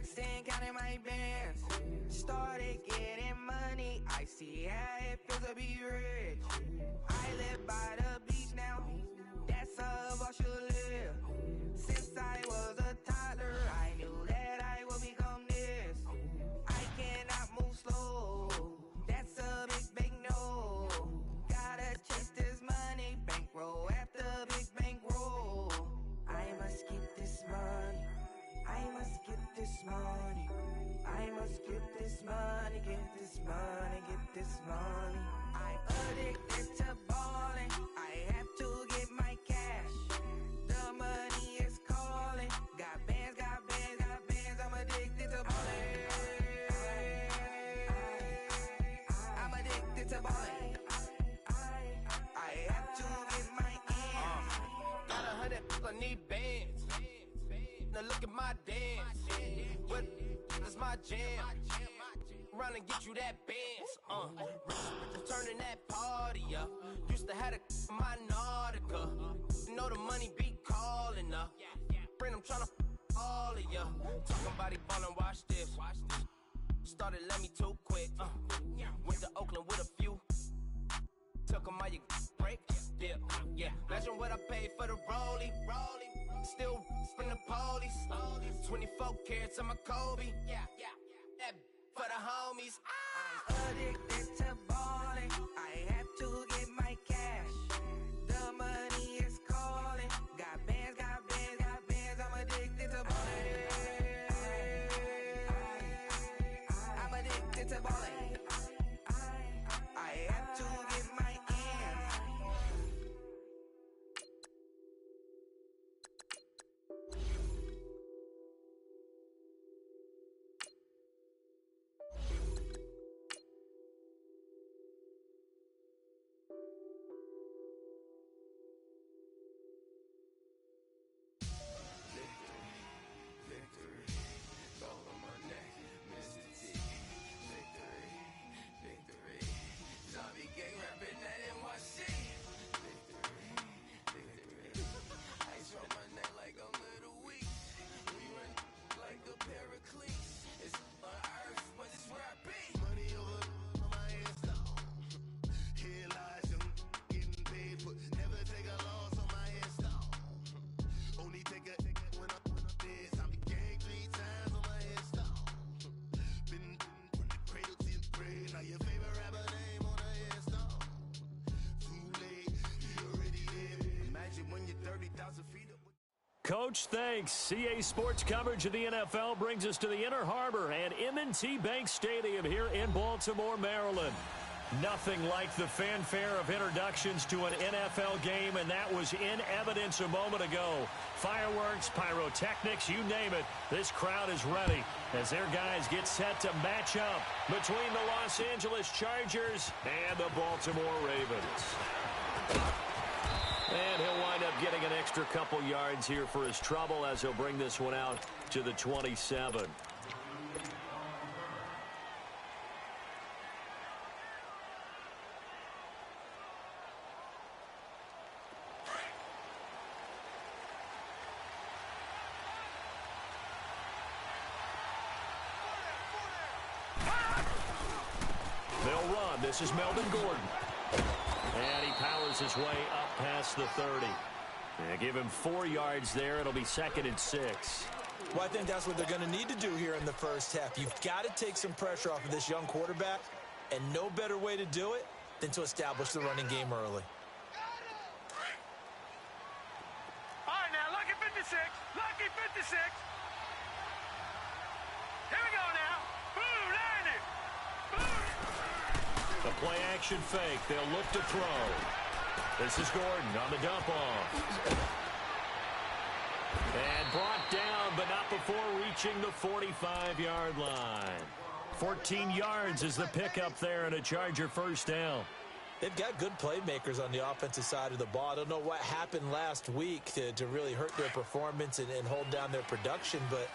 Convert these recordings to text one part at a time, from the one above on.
flexing, counting my bands. Started getting money, I see how it feels to be rich. I live by the beach now, that's how I should live. Since I was a toddler, I knew that I would become this. I cannot move slow, that's a big no. Gotta chase this money, bankroll after big bankroll. I must get this money, I must get this money, I must get this money, get this money, get this money. I'm addicted to balling, I have to get my cash. The money is calling, got bands, got bands, got bands. I'm addicted to balling, I'm addicted to balling. I have to get my ends. Got 100, I need bands. Now look at my dance. What is my jam? Run and get you that bands. Turning that party up. Used to have a my Nautica. You know the money be calling up. Friend, I'm tryna all of ya. Talking about he ballin', watch this. Started let me too quick. Went to Oakland with a few. Took 'em all you break. Dip. Yeah. Imagine what I paid for the rollie. Still from the police. 24 carats on my Kobe. That for the homies. I'm addicted to balling, I have to get my cash. The money is calling, got bands, got bands, got bands. I'm addicted to balling, I'm addicted to balling. I have to get my ends. Victory, gold on my neck, Mr. T. Victory, zombie gang rapping that NYC. Victory, ice on my neck like I'm little weak. We run like the Paracletes. It's on earth, but it's where I be. Money over my headstone. Here lies young getting paid for. Never take a loss on my headstone. Only take a when I'm dead. Zombie gang 3 times on my headstone. Been from the cradle to the grave. Now your favorite rapper name on a headstone. Too late, you already dead. Imagine when you're 30,000 feet up. Coach, thanks. CA Sports coverage of the NFL brings us to the Inner Harbor and M&T Bank Stadium here in Baltimore, Maryland. Nothing like the fanfare of introductions to an NFL game, and that was in evidence a moment ago. Fireworks, pyrotechnics, you name it. This crowd is ready as their guys get set to match up between the Los Angeles Chargers and the Baltimore Ravens. And he'll wind up getting an extra couple yards here for his trouble as he'll bring this one out to the 27. They'll run. This is Melvin Gordon. And he powers his way up past the 30. And give him 4 yards there. It'll be 2nd and 6. Well, I think that's what they're going to need to do here in the first half. You've got to take some pressure off of this young quarterback, and no better way to do it than to establish the running game early. All right, now, lucky 56. Lucky 56. Here we go now. Boom, there it is. The play-action fake. They'll look to throw. This is Gordon on the dump-off. And brought down, but not before reaching the 45-yard line. 14 yards is the pickup there and a Charger first down. They've got good playmakers on the offensive side of the ball. I don't know what happened last week to really hurt their performance and hold down their production, but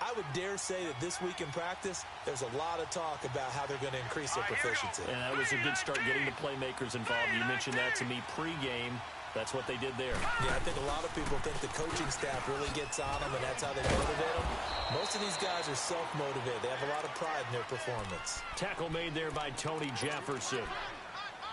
I would dare say that this week in practice, there's a lot of talk about how they're going to increase their proficiency. And that was a good start getting the playmakers involved. You mentioned that to me pregame. That's what they did there. Yeah, I think a lot of people think the coaching staff really gets on them, and that's how they motivate them. Most of these guys are self-motivated. They have a lot of pride in their performance. Tackle made there by Tony Jefferson.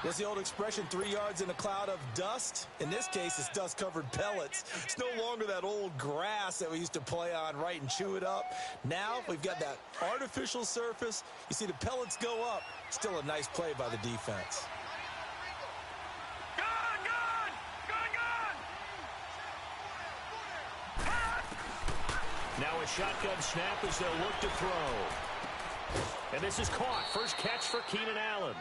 What's the old expression, 3 yards in a cloud of dust? In this case, it's dust-covered pellets. It's no longer that old grass that we used to play on, right, and chew it up. Now we've got that artificial surface. You see the pellets go up. Still a nice play by the defense. Now a shotgun snap as they'll look to throw. And this is caught. First catch for Keenan Allen.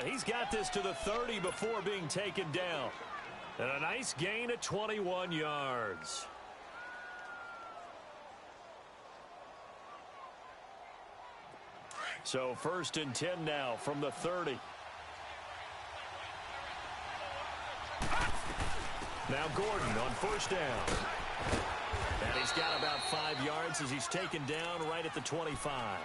He's got this to the 30 before being taken down. And a nice gain of 21 yards. So 1st and 10 now from the 30. Now Gordon on 1st down. And he's got about 5 yards as he's taken down right at the 25.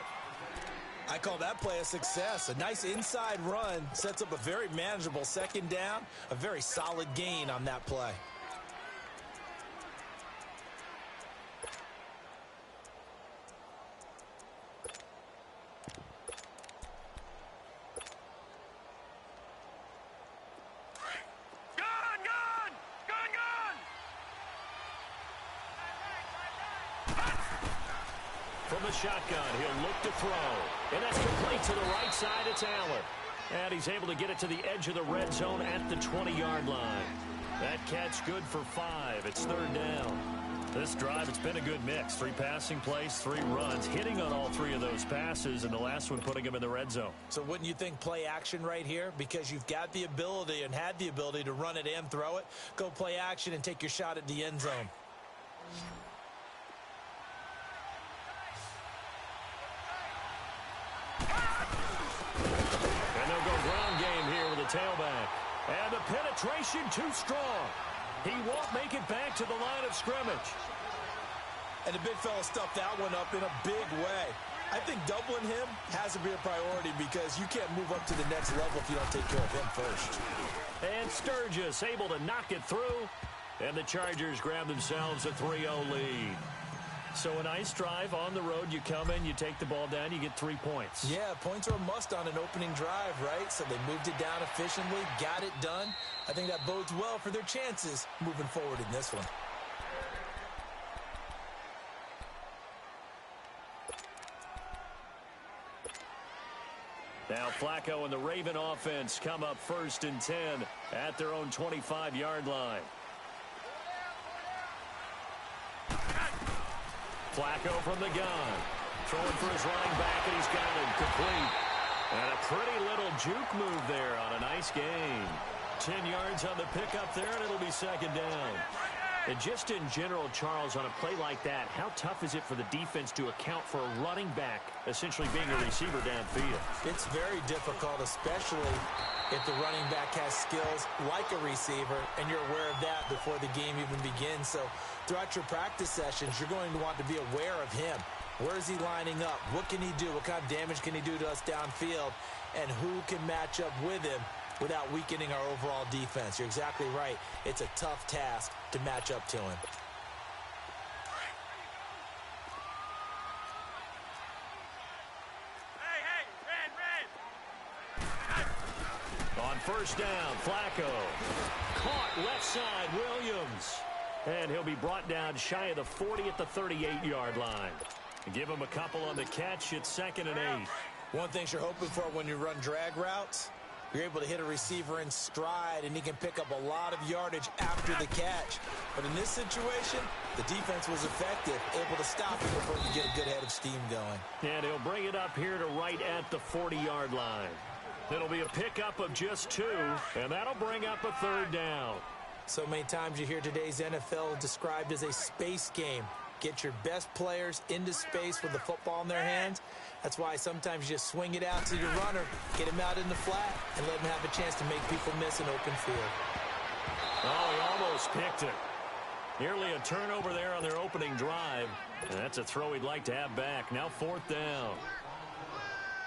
I call that play a success. A nice inside run sets up a very manageable 2nd down. A very solid gain on that play. From the shotgun, he'll look to throw. And that's complete to the right side. It's Allen. And he's able to get it to the edge of the red zone at the 20-yard line. That catch good for 5. It's 3rd down. This drive, it's been a good mix. 3 passing plays, 3 runs, hitting on all 3 of those passes, and the last one putting him in the red zone. So wouldn't you think play action right here? Because you've got the ability and had the ability to run it and throw it. Go play action and take your shot at the end zone. Tailback. And the penetration too strong. He won't make it back to the line of scrimmage. And the big fella stuffed that one up in a big way. I think doubling him has to be a priority because you can't move up to the next level if you don't take care of him first. And Sturgis able to knock it through. And the Chargers grab themselves a 3-0 lead. So a nice drive on the road. You come in, you take the ball down, you get 3 points. Yeah, points are a must on an opening drive, right? So they moved it down efficiently, got it done. I think that bodes well for their chances moving forward in this one. Now Flacco and the Raven offense come up 1st and 10 at their own 25-yard line. Flacco from the gun. Throwing for his running back, and he's got it complete. And a pretty little juke move there on a nice gain. 10 yards on the pickup there, and it'll be 2nd down. And just in general, Charles, on a play like that, how tough is it for the defense to account for a running back essentially being a receiver downfield? It's very difficult, especially if the running back has skills like a receiver, and you're aware of that before the game even begins. So throughout your practice sessions, you're going to want to be aware of him. Where is he lining up? What can he do? What kind of damage can he do to us downfield? And who can match up with him without weakening our overall defense? You're exactly right. It's a tough task to match up to him. On 1st down, Flacco. Caught left side, Williams. And he'll be brought down shy of the 40 at the 38-yard line. Give him a couple on the catch. It's 2nd and 8. One thing you're hoping for when you run drag routes, you're able to hit a receiver in stride, and he can pick up a lot of yardage after the catch. But in this situation, the defense was effective, able to stop him before he get a good head of steam going. And he'll bring it up here to right at the 40-yard line. It'll be a pickup of just 2, and that'll bring up a 3rd down. So many times you hear today's NFL described as a space game. Get your best players into space with the football in their hands. That's why sometimes you just swing it out to your runner, get him out in the flat, and let him have a chance to make people miss an open field. Oh, he almost picked it. Nearly a turnover there on their opening drive. And that's a throw he'd like to have back. Now 4th down.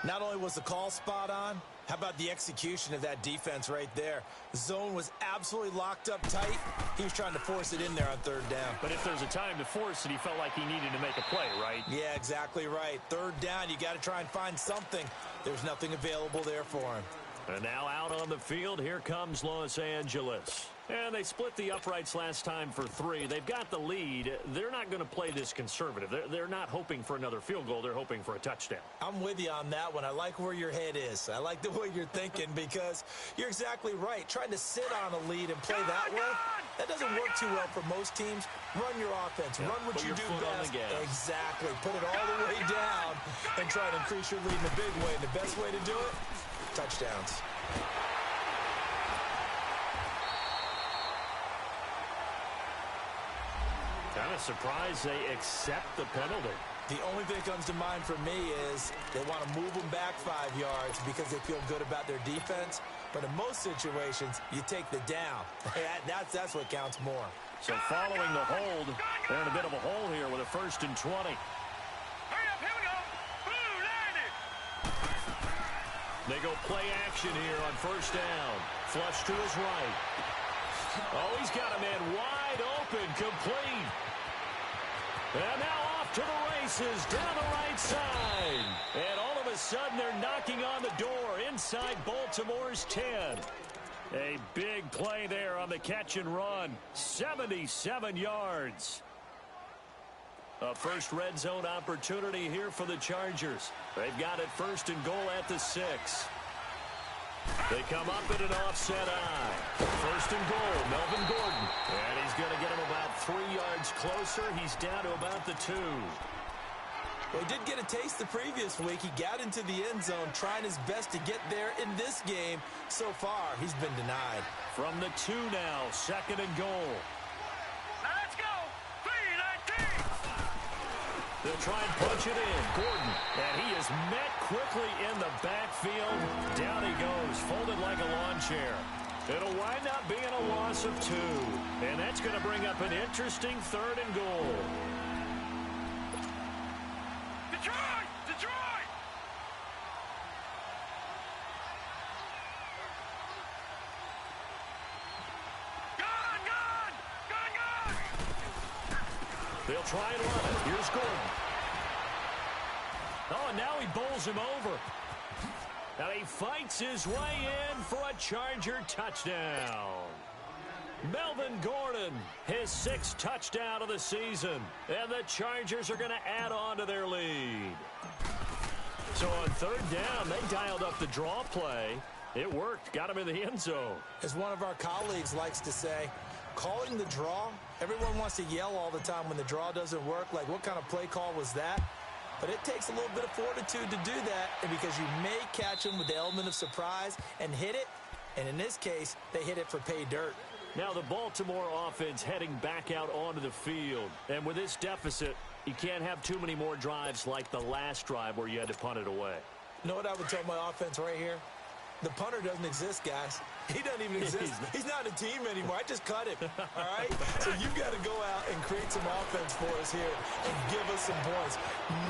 Not only was the call spot on, How about the execution of that defense right there? The zone was absolutely locked up tight. He was trying to force it in there on third down. But if there's a time to force it, he felt like he needed to make a play, right? Yeah, exactly right. Third down, you got to try and find something. There's nothing available there for him. And now out on the field, here comes Los Angeles. And they split the uprights last time for 3. They've got the lead. They're not going to play this conservative. They're not hoping for another field goal. They're hoping for a touchdown. I'm with you on that one. I like where your head is. I like the way you're thinking because you're exactly right. Trying to sit on a lead and play that way, that doesn't work too well for most teams. Run your offense. Run what you do best. Exactly. Put it all the way down and try to increase your lead in a big way. And the best way to do it, touchdowns. Kind of surprised they accept the penalty. The only thing that comes to mind for me is they want to move them back 5 yards because they feel good about their defense. But in most situations, you take the down. That's what counts more. So following the hold, they're in a bit of a hole here with a 1st and 20. Hurry up, here we go. Blue, landed. They go play action here on 1st down. Flush to his right. Oh, he's got a man wide open, complete. And now off to the races down the right side. And all of a sudden, they're knocking on the door inside Baltimore's 10. A big play there on the catch and run. 77 yards. A first red zone opportunity here for the Chargers. They've got it 1st and goal at the 6. They come up in an offset eye. 1st and goal, Melvin Gordon. And he's going to get him about 3 yards closer. He's down to about the 2. Well, he did get a taste the previous week. He got into the end zone trying his best to get there in this game. So far, he's been denied. From the 2 now, 2nd and goal. Now let's go. 3-19. They'll try and punch it in. Gordon, and he is met quickly in the backfield. Down he goes, folded like a lawn chair. It'll wind up being a loss of 2. And that's going to bring up an interesting 3rd and goal. Detroit! Detroit! Gun! Gun! Gun! Gun! They'll try and run it. Here's Gordon. Oh, and now he bowls him over. Now he fights his way in for a Charger touchdown. Melvin Gordon, his 6th touchdown of the season. And the Chargers are going to add on to their lead. So on 3rd down, they dialed up the draw play. It worked. Got him in the end zone. As one of our colleagues likes to say, calling the draw, everyone wants to yell all the time when the draw doesn't work. Like, what kind of play call was that? But it takes a little bit of fortitude to do that, and because you may catch them with the element of surprise and hit it. And in this case, they hit it for pay dirt. Now the Baltimore offense heading back out onto the field. And with this deficit, you can't have too many more drives like the last drive where you had to punt it away. You know what I would tell my offense right here? The punter doesn't exist, guys. He doesn't even exist. He's not a team anymore. I just cut him, all right? So you've got to go out and create some offense for us here and give us some points.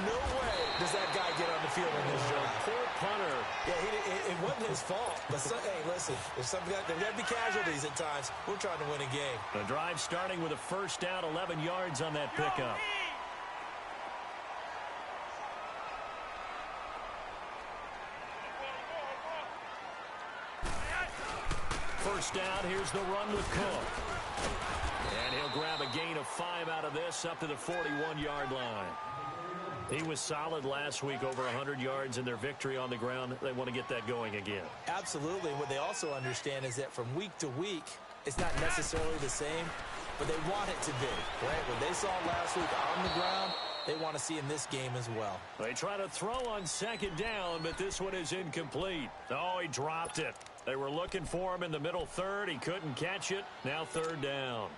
No way does that guy get on the field in this drive. Poor punter. Yeah, it wasn't his fault. But, hey, listen, there's got to be casualties at times. We're trying to win a game. The drive starting with a 1st down, 11 yards on that pickup. 1st down, here's the run with Cook. And he'll grab a gain of 5 out of this up to the 41-yard line. He was solid last week, over 100 yards in their victory on the ground. They want to get that going again. Absolutely. What they also understand is that from week to week, it's not necessarily the same, but they want it to be, right? What they saw last week on the ground, they want to see in this game as well. They try to throw on 2nd down, but this one is incomplete. Oh, he dropped it. They were looking for him in the middle 3rd. He couldn't catch it. Now 3rd down.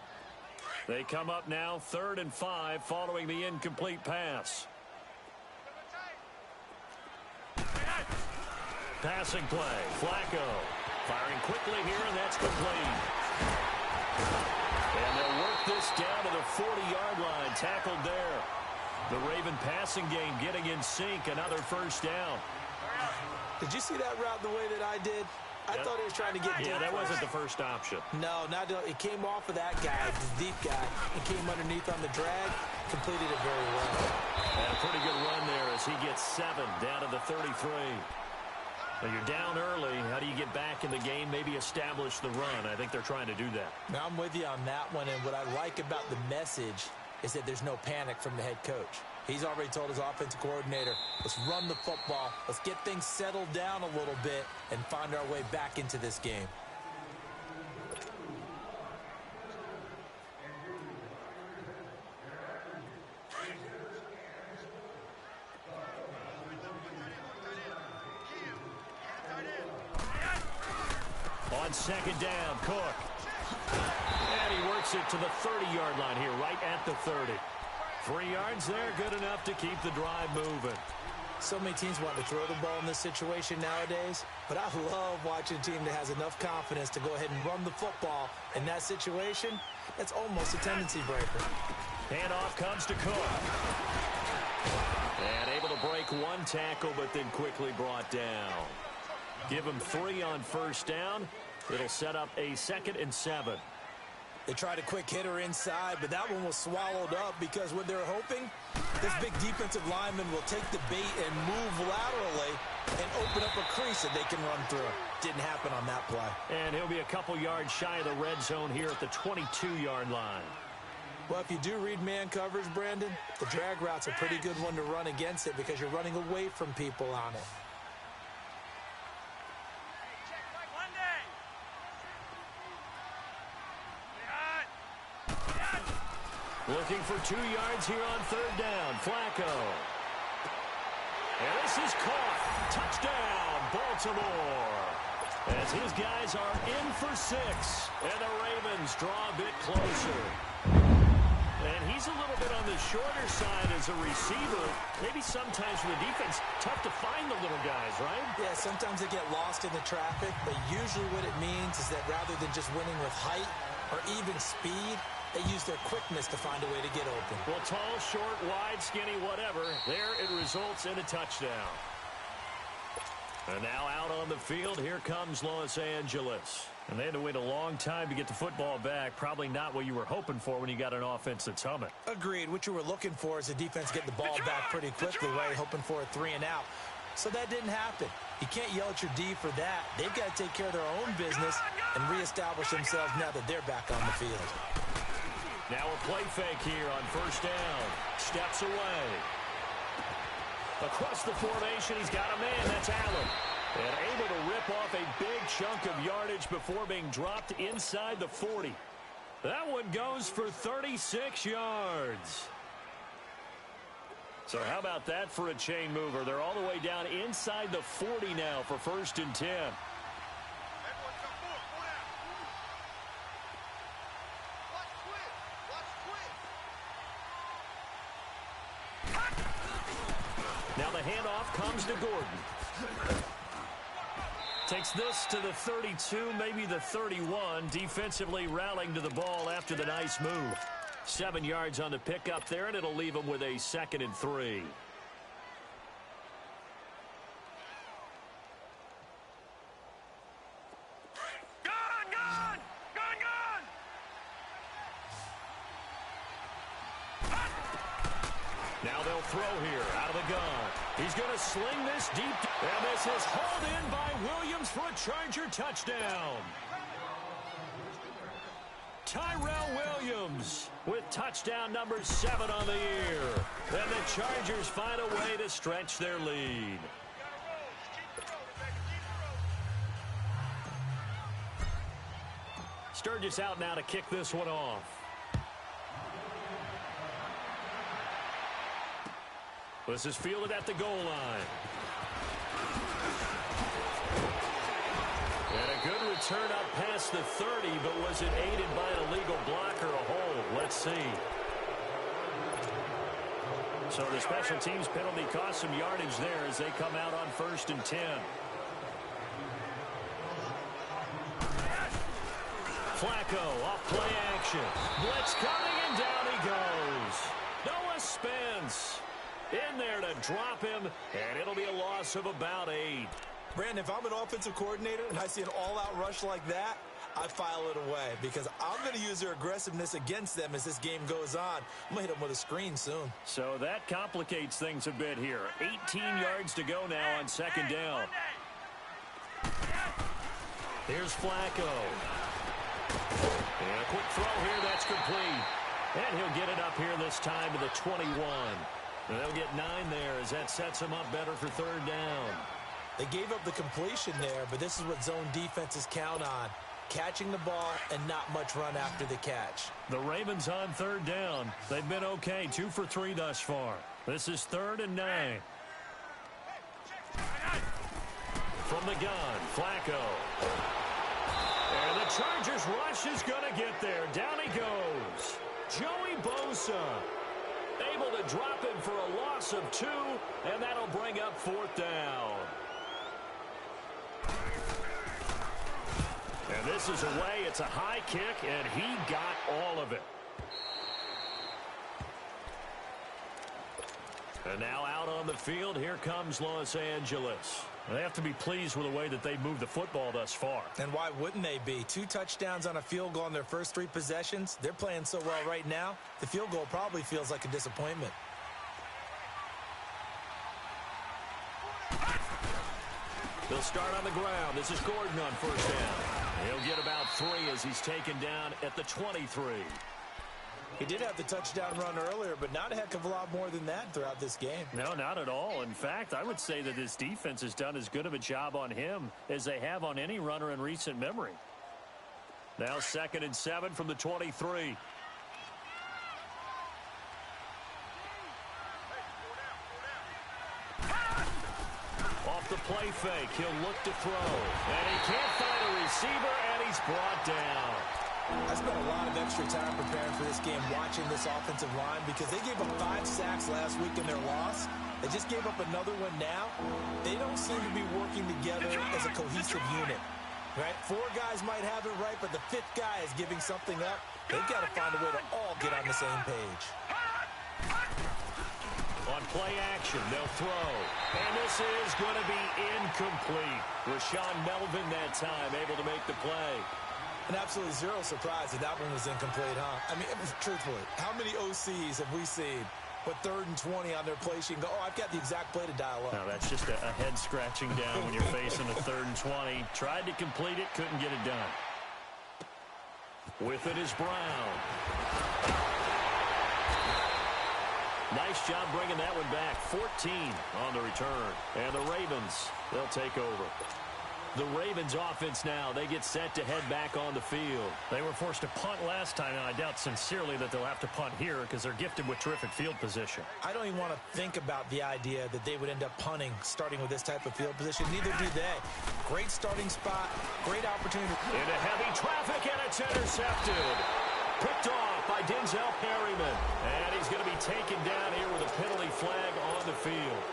They come up now 3rd and 5 following the incomplete pass. Passing play. Flacco firing quickly here, and that's complete. And they'll work this down to the 40-yard line. Tackled there. The Raven passing game getting in sync. Another 1st down. Did you see that route the way that I did? I thought he was trying to get deep. Yeah, that wasn't the first option. No, it came off of that guy, the deep guy. It came underneath on the drag, completed it very well. And a pretty good run there as he gets 7 down to the 33. Well, you're down early. How do you get back in the game, maybe establish the run? I think they're trying to do that. Now, I'm with you on that one, and what I like about the message is that there's no panic from the head coach. He's already told his offensive coordinator, let's run the football, let's get things settled down a little bit and find our way back into this game. On second down, Cook. And he works it to the 30-yard line here, right at the 30. 3 yards there, good enough to keep the drive moving. So many teams want to throw the ball in this situation nowadays, but I love watching a team that has enough confidence to go ahead and run the football in that situation. That's almost a tendency breaker. Handoff comes to Cook. And able to break 1 tackle, but then quickly brought down. Give him 3 on first down. It'll set up a 2nd and 7. They tried a quick hitter inside, but that one was swallowed up because what they're hoping, this big defensive lineman will take the bait and move laterally and open up a crease that they can run through. Didn't happen on that play. And he'll be a couple yards shy of the red zone here at the 22-yard line. Well, if you do read man coverage, Brandon, the drag route's a pretty good one to run against it because you're running away from people on it. Looking for 2 yards here on third down. Flacco. And this is caught. Touchdown, Baltimore. As his guys are in for 6. And the Ravens draw a bit closer. And he's a little bit on the shorter side as a receiver. Maybe sometimes for the defense, tough to find the little guys, right? Yeah, sometimes they get lost in the traffic. But usually what it means is that rather than just winning with height or even speed, they use their quickness to find a way to get open. Well, tall, short, wide, skinny, whatever. There it results in a touchdown. And now out on the field, here comes Los Angeles. And they had to wait a long time to get the football back. Probably not what you were hoping for when you got an offense that's humming. Agreed. What you were looking for is the defense get the ball back pretty quickly, right? Hoping for a 3 and out. So that didn't happen. You can't yell at your D for that. They've got to take care of their own business and reestablish themselves now that they're back on the field. Now a play fake here on first down. Steps away. Across the formation, he's got a man. That's Allen. And able to rip off a big chunk of yardage before being dropped inside the 40. That one goes for 36 yards. So how about that for a chain mover? They're all the way down inside the 40 now for 1st and 10. Now the handoff comes to Gordon. Takes this to the 32, maybe the 31. Defensively rallying to the ball after the nice move. 7 yards on the pickup there, and it'll leave him with a 2nd and 3. Now they'll throw here out of the gun. He's going to sling this deep. And this is hauled in by Williams for a Charger touchdown. Tyrell Williams with touchdown number 7 on the year. And the Chargers find a way to stretch their lead. Sturgis out now to kick this one off. This is fielded at the goal line. And a good return up past the 30, but was it aided by an illegal block or a hold? Let's see. So the special teams penalty cost some yardage there as they come out on 1st and 10. Flacco off play action. Blitz coming and down he goes. Noah Spence in there to drop him, and it'll be a loss of about 8. Brandon, if I'm an offensive coordinator and I see an all-out rush like that, I file it away because I'm going to use their aggressiveness against them as this game goes on. I'm going to hit them with a screen soon. So that complicates things a bit here. 18 yards to go now on second down. Here's Flacco. And a quick throw here, that's complete. And he'll get it up here this time to the 21. And they'll get 9 there as that sets him up better for third down. They gave up the completion there, but this is what zone defenses count on. Catching the ball and not much run after the catch. The Ravens on third down. They've been okay, 2 for 3 thus far. This is 3rd and 9. From the gun, Flacco. And the Chargers rush is going to get there. Down he goes. Joey Bosa able to drop him for a loss of 2, and that'll bring up 4th down. And this is away. It's a high kick, and he got all of it. And now out on the field, here comes Los Angeles. They have to be pleased with the way that they moved the football thus far. And why wouldn't they be? 2 touchdowns on a field goal in their first 3 possessions. They're playing so well right now, the field goal probably feels like a disappointment. They'll start on the ground. This is Gordon on first down. He'll get about 3 as he's taken down at the 23. He did have the touchdown run earlier, but not a heck of a lot more than that throughout this game. No, not at all. In fact, I would say that this defense has done as good of a job on him as they have on any runner in recent memory. Now 2nd and 7 from the 23. Off the play fake, he'll look to throw. And he can't find a receiver, and he's brought down. I spent a lot of extra time preparing for this game watching this offensive line because they gave up 5 sacks last week in their loss. They just gave up another one now. They don't seem to be working together as a cohesive unit. Right? 4 guys might have it right, but the 5th guy is giving something up. They've got to find a way to all get on the same page. On play action, they'll throw. And this is going to be incomplete. Rashaan Melvin that time able to make the play. And absolutely zero surprise that that one was incomplete, huh? I mean, truthfully, how many OCs have we seen with 3rd and 20 on their play sheet and go, oh, I've got the exact play to dial up? No, that's just a head scratching down when you're facing a 3rd and 20. Tried to complete it, couldn't get it done. With it is Brown. Nice job bringing that one back. 14 on the return. And the Ravens, they'll take over. The Ravens offense now, they get set to head back on the field. They were forced to punt last time, and I doubt sincerely that they'll have to punt here because they're gifted with terrific field position. I don't even want to think about the idea that they would end up punting starting with this type of field position. Neither do they. Great starting spot, great opportunity. Into heavy traffic, and it's intercepted. Picked off by Denzel Perryman. And he's going to be taken down here with a penalty flag on the field.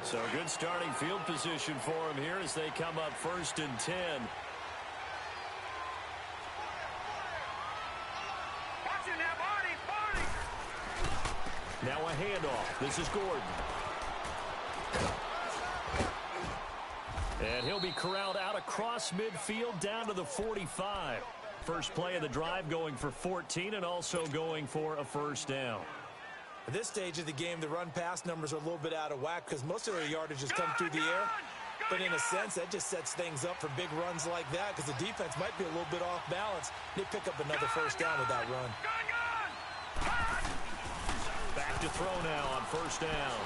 So good starting field position for him here as they come up 1st and 10. Watching that, Barney! Now a handoff. This is Gordon. And he'll be corralled out across midfield down to the 45. First play of the drive going for 14 and also going for a first down. At this stage of the game, the run-pass numbers are a little bit out of whack because most of their yardage has come through the air. But in a sense, that just sets things up for big runs like that because the defense might be a little bit off balance. They pick up another first down with that run. Back to throw now on first down.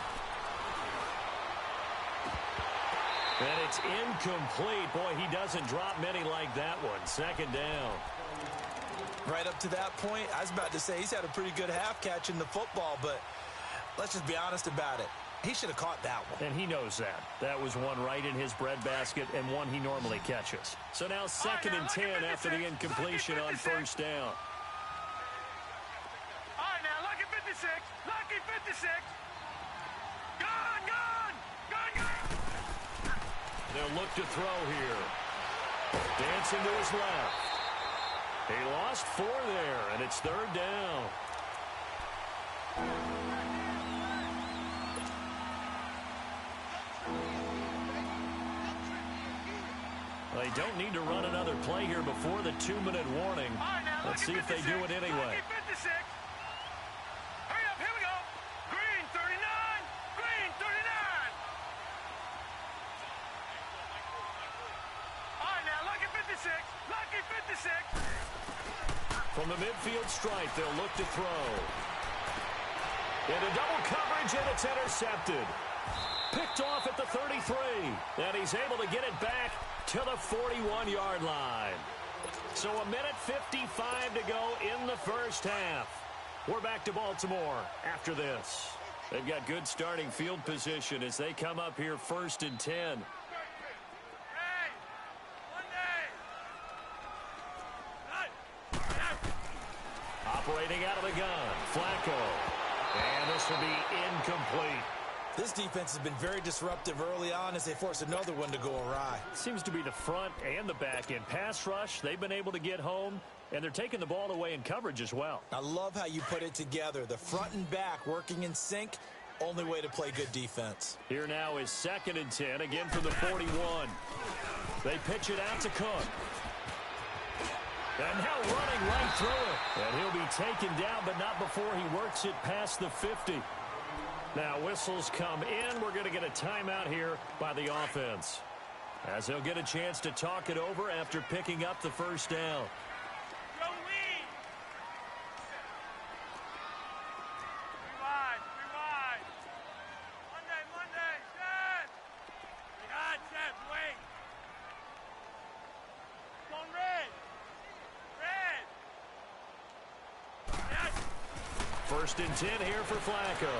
And it's incomplete. Boy, he doesn't drop many like that one. Second down. Right up to that point, I was about to say he's had a pretty good half catching the football, but let's just be honest about it. He should have caught that one. And he knows that. That was one right in his breadbasket and one he normally catches. So now 2nd and 10 after the incompletion on first down. All right, now, lucky 56. Lucky 56. Gone! They'll look to throw here. Dancing to his left. He lost 4 there, and it's 3rd down. They don't need to run another play here before the 2-minute warning. All right, now, Let's see if they do it anyway. Lucky 56. Hurry up, here we go. Green 39. Green 39. All right, now, Lucky 56. Lucky 56. From the midfield stripe, they'll look to throw. Into double coverage, and it's intercepted. Picked off at the 33, and he's able to get it back to the 41-yard line. So 1:55 to go in the first half. We're back to Baltimore after this. They've got good starting field position as they come up here 1st and 10. Hey, Operating out of the gun, Flacco. And this will be incomplete. This defense has been very disruptive early on as they force another one to go awry. Seems to be the front and the back end pass rush. They've been able to get home, and they're taking the ball away in coverage as well. I love how you put it together. The front and back working in sync. Only way to play good defense. Here now is 2nd and 10, again from the 41. They pitch it out to Cook. And now running right through it. And he'll be taken down, but not before he works it past the 50. Now whistles come in. We're going to get a timeout here by the offense, as they'll get a chance to talk it over after picking up the first down. go lead. Rewind. Monday, set. Set, wait. Come on, red. Yes. 1st and 10 here for Flacco.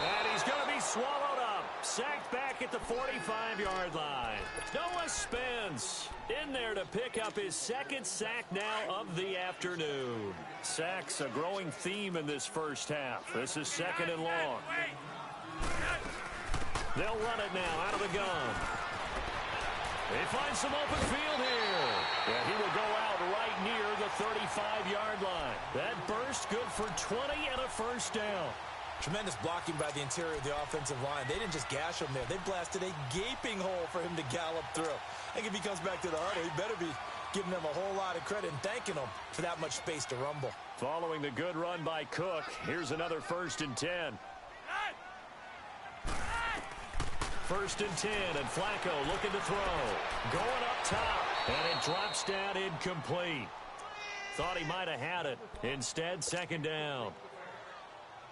And he's going to be swallowed up. Sacked back at the 45-yard line. Noah Spence in there to pick up his 2nd sack now of the afternoon. Sacks a growing theme in this first half. This is 2nd and long. They'll run it now out of the gun. They find some open field here. And he will go out right near the 35-yard line. That burst good for 20 and a first down. Tremendous blocking by the interior of the offensive line. They didn't just gash him there. They blasted a gaping hole for him to gallop through. I think if he comes back to the huddle, he better be giving them a whole lot of credit and thanking them for that much space to rumble. Following the good run by Cook, here's another 1st and 10. 1st and 10, and Flacco looking to throw. Going up top, and it drops down incomplete. Thought he might have had it. Instead, 2nd down.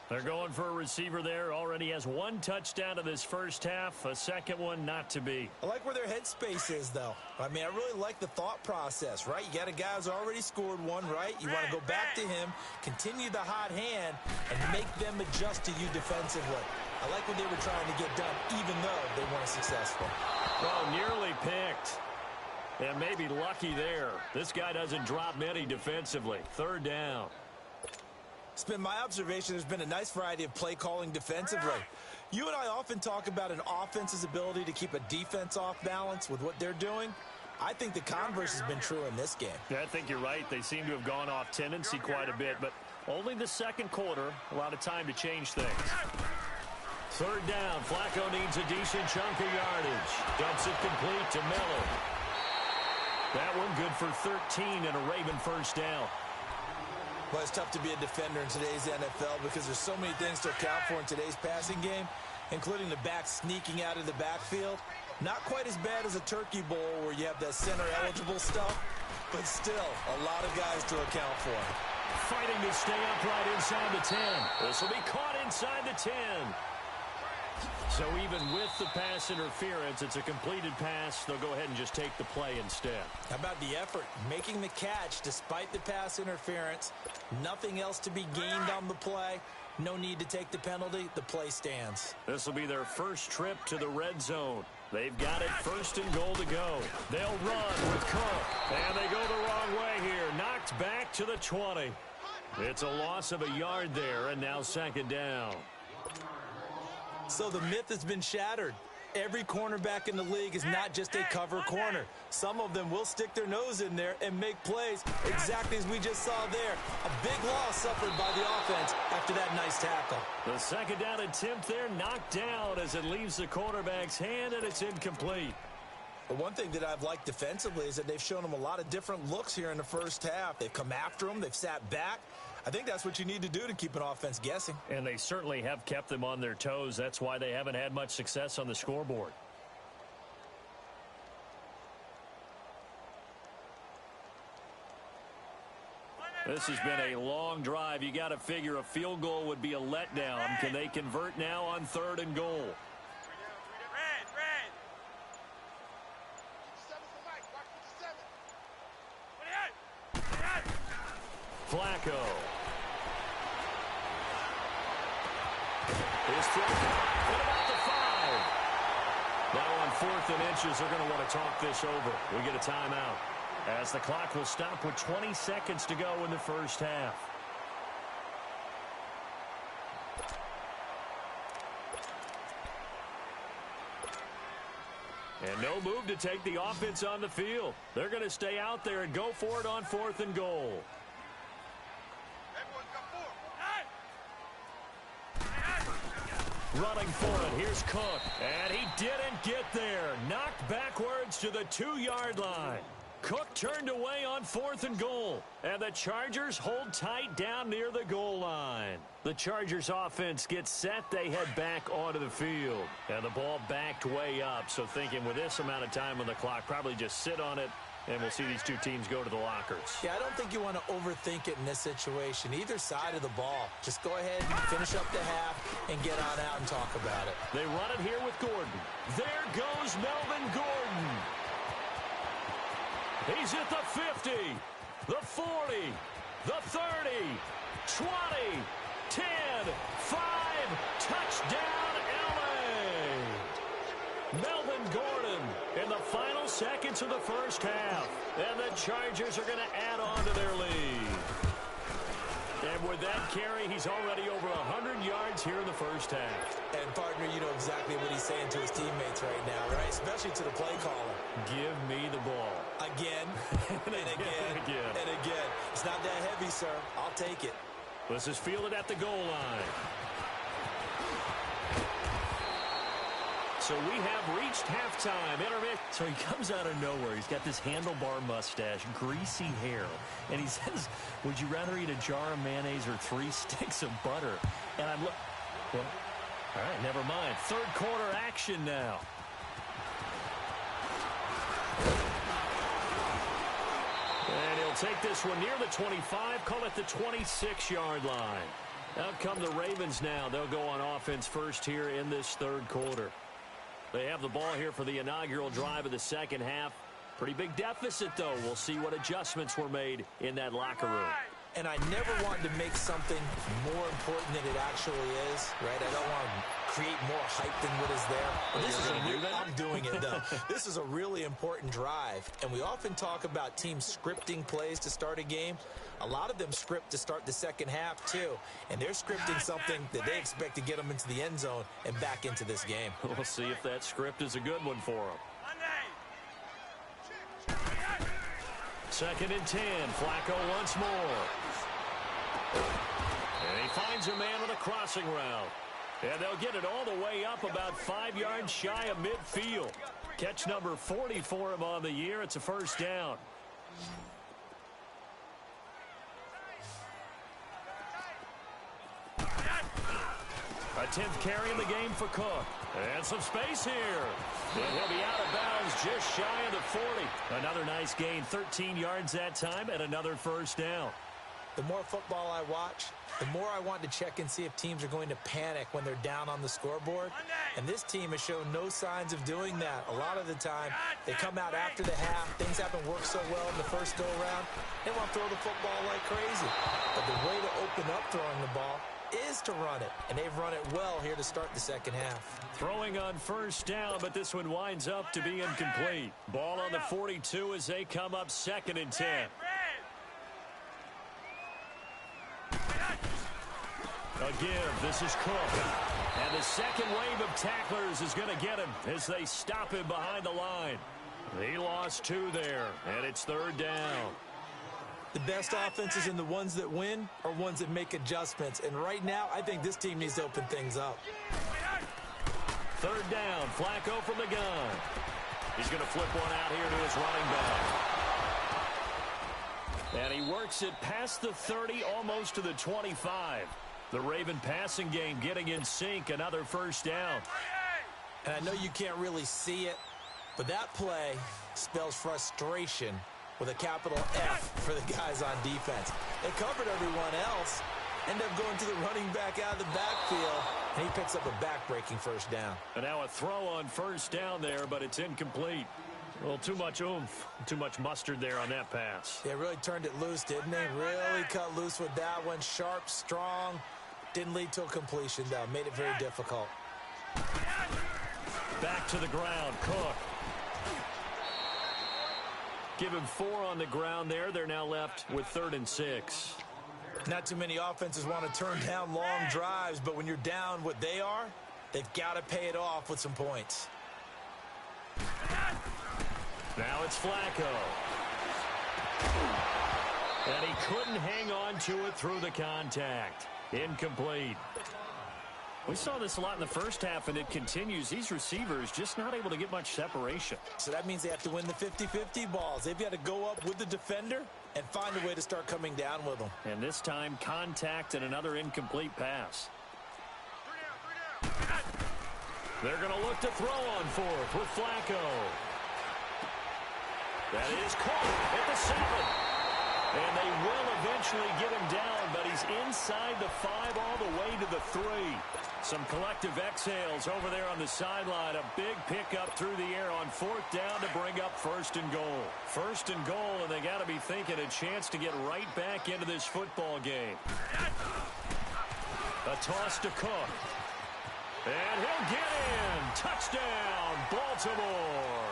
They're going for a receiver there. Already has 1 touchdown in this first half. A 2nd one not to be. I like where their headspace is, though. I mean, I really like the thought process, right? You got a guy who's already scored 1, right? You want to go back to him, continue the hot hand, and make them adjust to you defensively. I like what they were trying to get done, even though they weren't successful. Oh, nearly picked. And maybe lucky there. This guy doesn't drop many defensively. 3rd down. It's been my observation there's been a nice variety of play calling defensively. You and I often talk about an offense's ability to keep a defense off balance with what they're doing. I think the converse has been true in this game. Yeah, I think you're right. They seem to have gone off tendency quite a bit, but only the 2nd quarter. A lot of time to change things. 3rd down. Flacco needs a decent chunk of yardage. Dumps it complete to Miller. That one good for 13 and a Raven first down. Well, it's tough to be a defender in today's NFL because there's so many things to account for in today's passing game, including the back sneaking out of the backfield. Not quite as bad as a turkey bowl where you have that center-eligible stuff, but still a lot of guys to account for. Fighting to stay upright inside the 10. This will be caught inside the 10. So even with the pass interference, it's a completed pass. They'll go ahead and just take the play instead. How about the effort? Making the catch despite the pass interference. Nothing else to be gained on the play. No need to take the penalty. The play stands. This will be their first trip to the red zone. They've got it 1st and goal to go. They'll run with Cook. And they go the wrong way here. Knocked back to the 20. It's a loss of a yard there, and now 2nd down. So the myth has been shattered. Every cornerback in the league is not just a cover corner. Some of them will stick their nose in there and make plays exactly as we just saw there. A big loss suffered by the offense after that nice tackle. The 2nd down attempt there knocked down as it leaves the quarterback's hand, and it's incomplete. But one thing that I've liked defensively is that they've shown them a lot of different looks here in the first half. They've come after them. They've sat back. I think that's what you need to do to keep an offense guessing. And they certainly have kept them on their toes. That's why they haven't had much success on the scoreboard. This has been a long drive. You got to figure a field goal would be a letdown. Can they convert now on 3rd and goal? Flacco. His throw. What about the 5? Now on 4th and inches, they're going to want to talk this over. We get a timeout, as the clock will stop with 20 seconds to go in the first half. And no move to take the offense on the field. They're going to stay out there and go for it on 4th and goal. Running for it, here's Cook, and he didn't get there. Knocked backwards to the 2-yard line. Cook turned away on 4th and goal, and the Chargers hold tight down near the goal line. The Chargers offense gets set, they head back onto the field, and the ball backed way up, so thinking with this amount of time on the clock, probably just sit on it, and we'll see these two teams go to the lockers. Yeah, I don't think you want to overthink it in this situation. Either side of the ball. Just go ahead and finish up the half and get on out and talk about it. They run it here with Gordon. There goes Melvin Gordon. He's at the 50, the 40, the 30, 20, 10, 5, touchdown LA. Melvin Gordon in the final seconds of the first half. And the Chargers are going to add on to their lead. And with that carry, he's already over 100 yards here in the first half. And, partner, you know exactly what he's saying to his teammates right now, right? Especially to the play caller. Give me the ball. Again, and again, and again. It's not that heavy, sir. I'll take it. This is fielded at the goal line. So we have reached halftime. Intermission. So he comes out of nowhere. He's got this handlebar mustache, greasy hair. And he says, would you rather eat a jar of mayonnaise or 3 sticks of butter? And I'm looking. Well, all right, never mind. 3rd quarter action now. And he'll take this one near the 25, call it the 26-yard line. Out come the Ravens now. They'll go on offense first here in this 3rd quarter. They have the ball here for the inaugural drive of the second half. Pretty big deficit, though. We'll see what adjustments were made in that locker room. And I never want to make something more important than it actually is, right? I don't want to create more hype than what is there. But this is I'm doing it, though. This is a really important drive. And we often talk about teams scripting plays to start a game. A lot of them script to start the second half, too. And they're scripting something that they expect to get them into the end zone and back into this game. We'll see if that script is a good one for them. 2nd and 10. Flacco once more. And he finds a man on a crossing route. And they'll get it all the way up about 5 yards shy of midfield. Catch number 40 for him on the year. It's a first down. A 10th carry in the game for Cook. And some space here. And he'll be out of bounds just shy of the 40. Another nice gain, 13 yards that time, and another first down. The more football I watch, the more I want to check and see if teams are going to panic when they're down on the scoreboard. And this team has shown no signs of doing that. A lot of the time, they come out after the half. Things haven't worked so well in the first go-around. They want to throw the football like crazy. But the way to open up throwing the ball is to run it. And they've run it well here to start the second half. Throwing on first down, but this one winds up to be incomplete. Ball on the 42 as they come up 2nd and 10. Again, this is Cook. And the second wave of tacklers is going to get him as they stop him behind the line. He lost 2 there, and it's 3rd down. The best offenses and the ones that win are ones that make adjustments. And right now, I think this team needs to open things up. 3rd down, Flacco from the gun. He's going to flip one out here to his running back. And he works it past the 30, almost to the 25. The Raven passing game getting in sync, another first down. And I know you can't really see it, but that play spells frustration with a capital F for the guys on defense. They covered everyone else, end up going to the running back out of the backfield, and he picks up a back-breaking first down. And now a throw on first down there, but it's incomplete. Well, too much oomph, too much mustard there on that pass. They really turned it loose, didn't they? Really cut loose with that one. Sharp, strong. Didn't lead to a completion, though. Made it very difficult. Back to the ground, Cook. Give him 4 on the ground there. They're now left with 3rd and 6. Not too many offenses want to turn down long drives, but when you're down what they are, they've got to pay it off with some points. Now it's Flacco. And he couldn't hang on to it through the contact. Incomplete. We saw this a lot in the first half, and it continues. These receivers just not able to get much separation. So that means they have to win the 50-50 balls. They've got to go up with the defender and find a way to start coming down with them. And this time, contact and another incomplete pass. They're going to look to throw on 4th with Flacco. That is caught at the 7. And they will eventually get him down, but he's inside the 5 all the way to the 3. Some collective exhales over there on the sideline. A big pickup through the air on 4th down to bring up 1st and goal. 1st and goal, and they got to be thinking a chance to get right back into this football game. A toss to Cook. And he'll get in. Touchdown, Baltimore.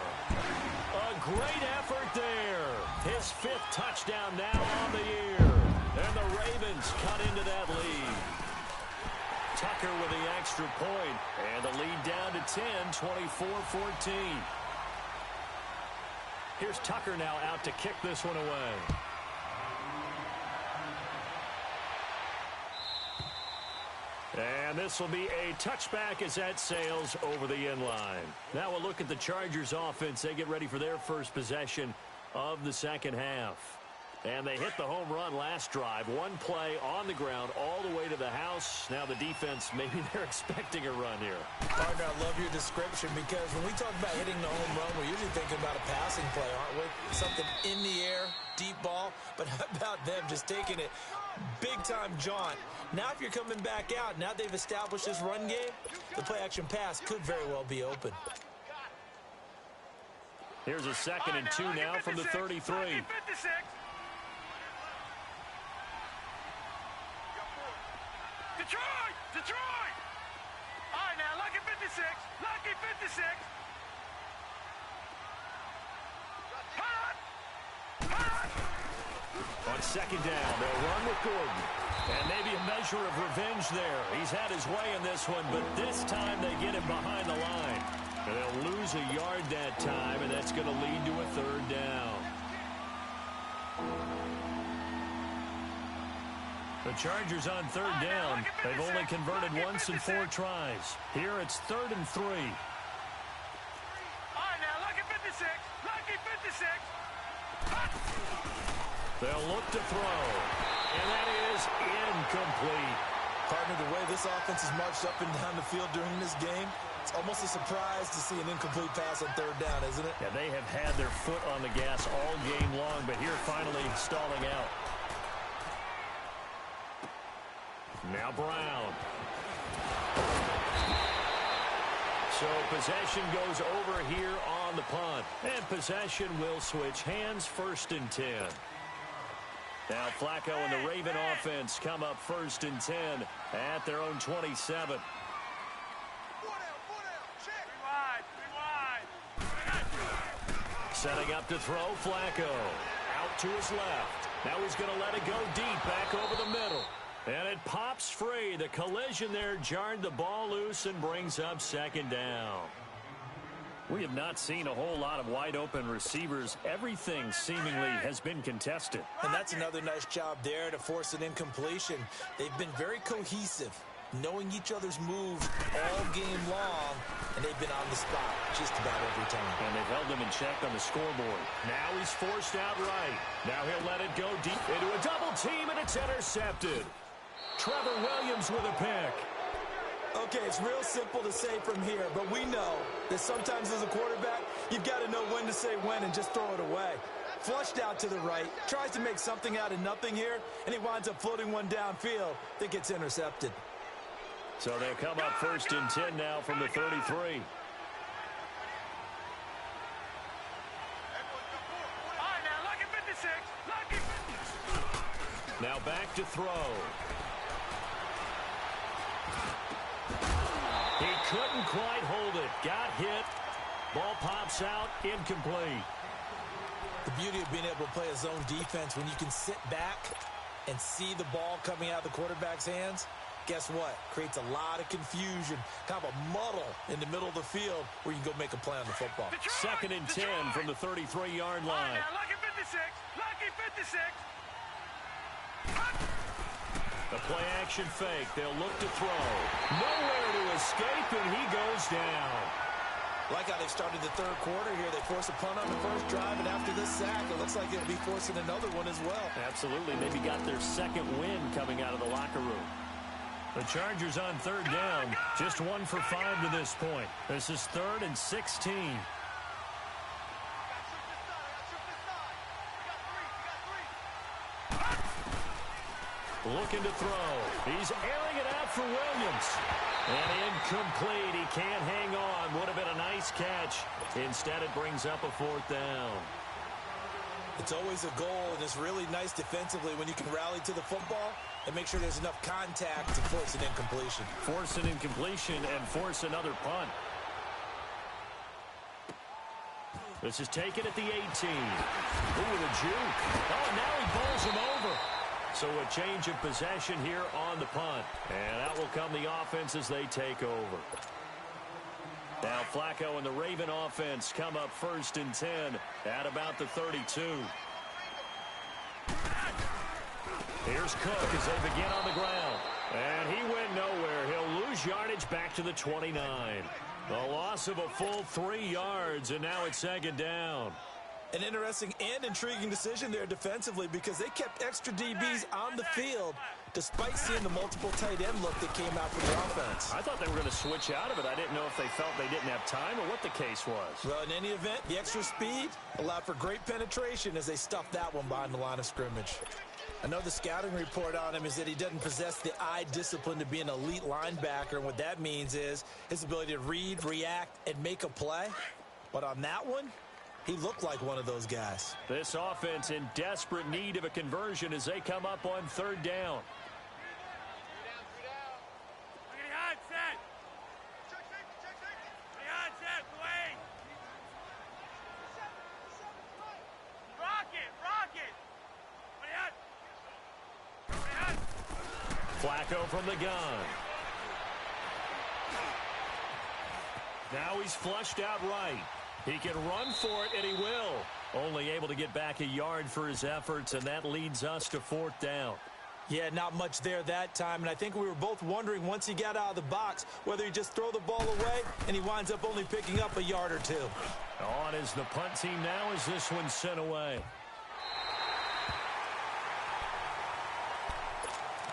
A great effort there. His 5th touchdown now on the year. And the Ravens cut into that lead. Tucker with the extra point. And the lead down to 10, 24-14. Here's Tucker now out to kick this one away. And this will be a touchback as that sails over the end line. Now we'll look at the Chargers offense. They get ready for their first possession of the second half. And they hit the home run last drive. One play on the ground all the way to the house. Now the defense, maybe they're expecting a run here. Partner, I love your description because when we talk about hitting the home run, we're usually thinking about a passing play, aren't we? Something in the air, deep ball. But how about them just taking it big-time jaunt? Now if you're coming back out, now they've established this run game, the play-action pass could very well be open. Here's a 2nd and 2 now from the 33. Detroit! All right, now, lucky 56. Lucky 56. On 2nd down, they'll run with Gordon. And maybe a measure of revenge there. He's had his way in this one, but this time they get him behind the line. And they'll lose a yard that time, and that's going to lead to a 3rd down. The Chargers on 3rd down. They've only converted once in 4 tries. Here it's 3rd and 3. All right, now, lucky 56. Lucky 56. They'll look to throw. And that is incomplete. Partner, the way this offense has marched up and down the field during this game, it's almost a surprise to see an incomplete pass on 3rd down, isn't it? Yeah, they have had their foot on the gas all game long, but here finally stalling out. Now Brown. So possession goes over here on the punt. And possession will switch hands, 1st and 10. Now Flacco and the Raven offense come up 1st and 10 at their own 27. Setting up to throw, Flacco. Out to his left. Now he's going to let it go deep back over the middle. And it pops free. The collision there jarred the ball loose and brings up 2nd down. We have not seen a whole lot of wide-open receivers. Everything seemingly has been contested. And that's another nice job there to force an incompletion. They've been very cohesive. knowing each other's moves all game long, and they've been on the spot just about every time. And they've held him in check on the scoreboard. Now he's forced out right. Now he'll let it go deep into a double team, and it's intercepted. Trevor Williams with a pick. Okay, it's real simple to say from here, but we know that sometimes as a quarterback, you've got to know when to say when and just throw it away. Flushed out to the right, tries to make something out of nothing here, and he winds up floating one downfield that gets intercepted. So they'll come up 1st and 10 now from the 33. All right, now, lucky 56. Lucky 56. Now back to throw. He couldn't quite hold it. Got hit. Ball pops out. Incomplete. The beauty of being able to play a zone defense when you can sit back and see the ball coming out of the quarterback's hands, guess what? Creates a lot of confusion, kind of a muddle in the middle of the field where you can go make a play on the football. 2nd and 10 from the 33-yard line. All right, now, lucky 56. Lucky 56. The play-action fake. They'll look to throw. Nowhere to escape, and he goes down. Like how they started the third quarter here. They force a punt on the first drive, and after this sack, it looks like they'll be forcing another one as well. Absolutely. Maybe got their second win coming out of the locker room. The Chargers on 3rd down. Just 1 for 5 to this point. This is 3rd and 16. Looking to throw. He's airing it out for Williams. And incomplete. He can't hang on. Would have been a nice catch. Instead, it brings up a 4th down. It's always a goal, and it's really nice defensively when you can rally to the football and make sure there's enough contact to force an incompletion. Force an incompletion and force another punt. This is taken at the 18. Ooh, with a juke. Oh, now he bowls him over. So a change of possession here on the punt. And out will come the offense as they take over. Now Flacco and the Raven offense come up 1st and 10 at about the 32. Here's Cook as they begin on the ground. And he went nowhere. He'll lose yardage back to the 29. A loss of a full 3 yards, and now it's 2nd down. An interesting and intriguing decision there defensively because they kept extra DBs on the field despite seeing the multiple tight end look that came out from the offense. I thought they were going to switch out of it. I didn't know if they felt they didn't have time or what the case was. Well, in any event, the extra speed allowed for great penetration as they stuffed that one behind the line of scrimmage. I know the scouting report on him is that he doesn't possess the eye discipline to be an elite linebacker, and what that means is his ability to read, react, and make a play. But on that one, he looked like one of those guys. This offense in desperate need of a conversion as they come up on 3rd down. Flacco from the gun. Now he's flushed out right. He can run for it, and he will. Only able to get back a yard for his efforts, and that leads us to 4th down. Yeah, not much there that time, and I think we were both wondering once he got out of the box whether he'd just throw the ball away, and he winds up only picking up a yard or 2. On is the punt team now as this one's sent away.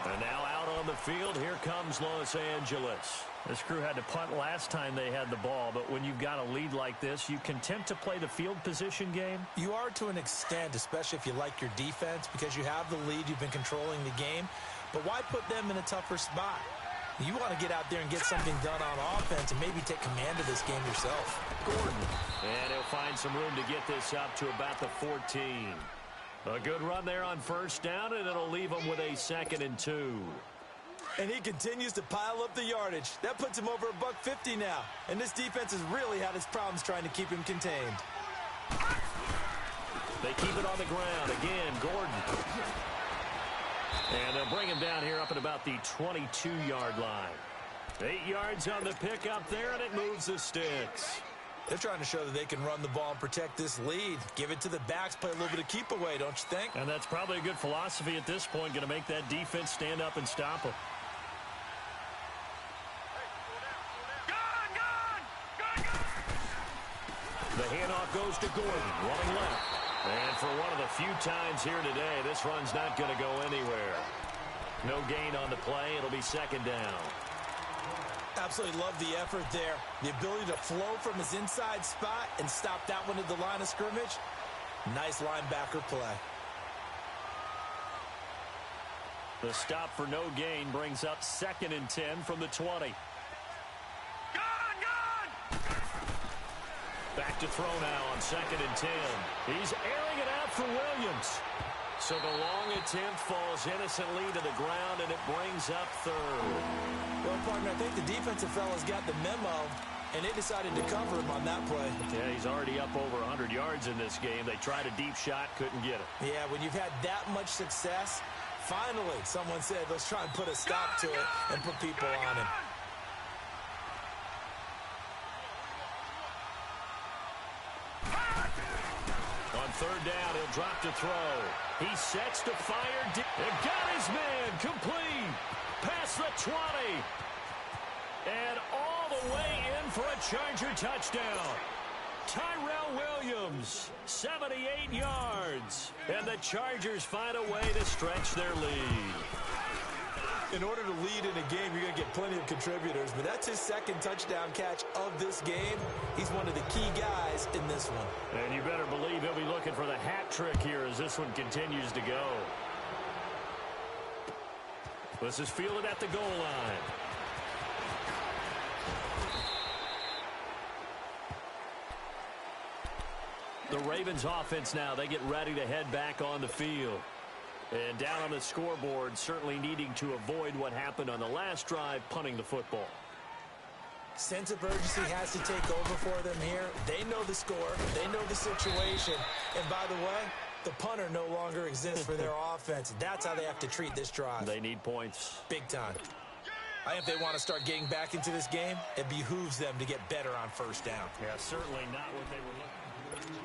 And now out on the field, here comes Los Angeles. This crew had to punt last time they had the ball, but when you've got a lead like this, you content to play the field position game? You are to an extent, especially if you like your defense, because you have the lead, you've been controlling the game. But why put them in a tougher spot? You want to get out there and get something done on offense and maybe take command of this game yourself. Gordon. And he'll find some room to get this up to about the 14. A good run there on 1st down, and it'll leave him with a 2nd and 2. And he continues to pile up the yardage. That puts him over $150 now. And this defense has really had its problems trying to keep him contained. They keep it on the ground. Again, Gordon. And they'll bring him down here up at about the 22-yard line. 8 yards on the pickup there, and it moves the sticks. They're trying to show that they can run the ball and protect this lead. Give it to the backs, play a little bit of keep away, don't you think? And that's probably a good philosophy at this point, going to make that defense stand up and stop them. goes to Gordon, running left. And for one of the few times here today, this run's not going to go anywhere. No gain on the play. It'll be second down. Absolutely love the effort there. The ability to flow from his inside spot and stop that one at the line of scrimmage. Nice linebacker play. The stop for no gain brings up 2nd and 10 from the 20. Back to throw now on 2nd and 10. He's airing it out for Williams. So the long attempt falls innocently to the ground, and it brings up 3rd. Well, partner, I think the defensive fellas got the memo, and they decided to cover him on that play. Yeah, he's already up over 100 yards in this game. They tried a deep shot, couldn't get it. Yeah, when you've had that much success, finally someone said, let's try and put a stop to it and put people on him. On 3rd down, he'll drop to throw. He sets to fire. And got his man complete. Past the 20. And all the way in for a Charger touchdown. Tyrell Williams, 78 yards. And the Chargers find a way to stretch their lead. In order to lead in a game, you're going to get plenty of contributors, but that's his 2nd touchdown catch of this game. He's one of the key guys in this one. And you better believe he'll be looking for the hat trick here as this one continues to go. This is fielded at the goal line. The Ravens offense now, they get ready to head back on the field. And down on the scoreboard, certainly needing to avoid what happened on the last drive, punting the football. Sense of urgency has to take over for them here. They know the score. They know the situation. And by the way, the punter no longer exists for their offense. That's how they have to treat this drive. They need points. Big time. I think if they want to start getting back into this game, it behooves them to get better on 1st down. Yeah, certainly not what they were looking for.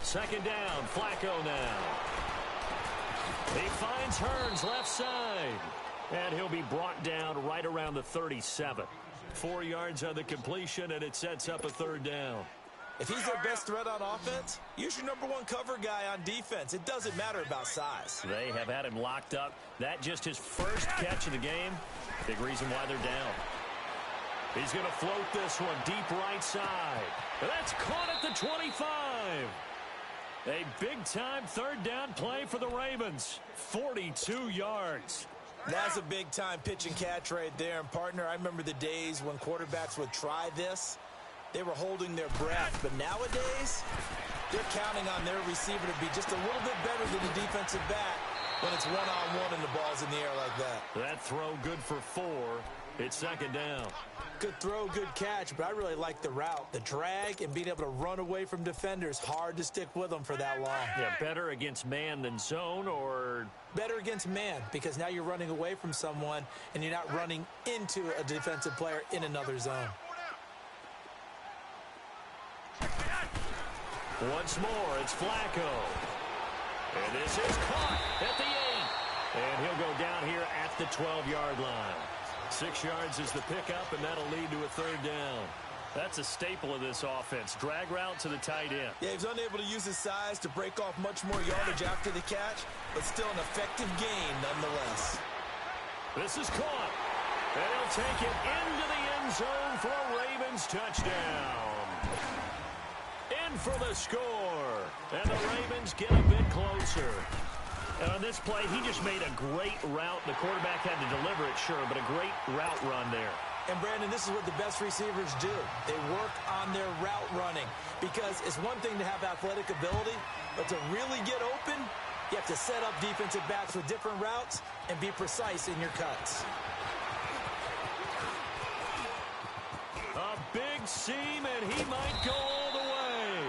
Second down, Flacco now. He finds Hearns left side. And he'll be brought down right around the 37. 4 yards on the completion, and it sets up a 3rd down. If he's their best threat on offense, use your #1 cover guy on defense. It doesn't matter about size. They have had him locked up. That just his first catch of the game. Big reason why they're down. He's going to float this one deep right side. And that's caught at the 25. A big-time 3rd down play for the Ravens. 42 yards. That's a big-time pitch and catch right there. And, partner, I remember the days when quarterbacks would try this. They were holding their breath. But nowadays, they're counting on their receiver to be just a little bit better than the defensive back when it's one-on-one and the ball's in the air like that. That throw good for 4. It's 2nd down. Good throw, good catch, but I really like the route. The drag and being able to run away from defenders, hard to stick with them for that long. Yeah, better against man than zone, or? Better against man, because now you're running away from someone and you're not running into a defensive player in another zone. Once more, it's Flacco. And this is caught at the 8. And he'll go down here at the 12-yard line. 6 yards is the pickup, and that'll lead to a 3rd down. That's a staple of this offense. Drag route to the tight end. Yeah, he's unable to use his size to break off much more yardage after the catch, but still an effective gain nonetheless. This is caught. And he'll take it into the end zone for a Ravens touchdown. In for the score. And the Ravens get a bit closer. And on this play, he just made a great route. The quarterback had to deliver it, sure, but a great route run there. And, Brandon, this is what the best receivers do. They work on their route running because it's one thing to have athletic ability, but to really get open, you have to set up defensive backs with different routes and be precise in your cuts. A big seam, and he might go all the way.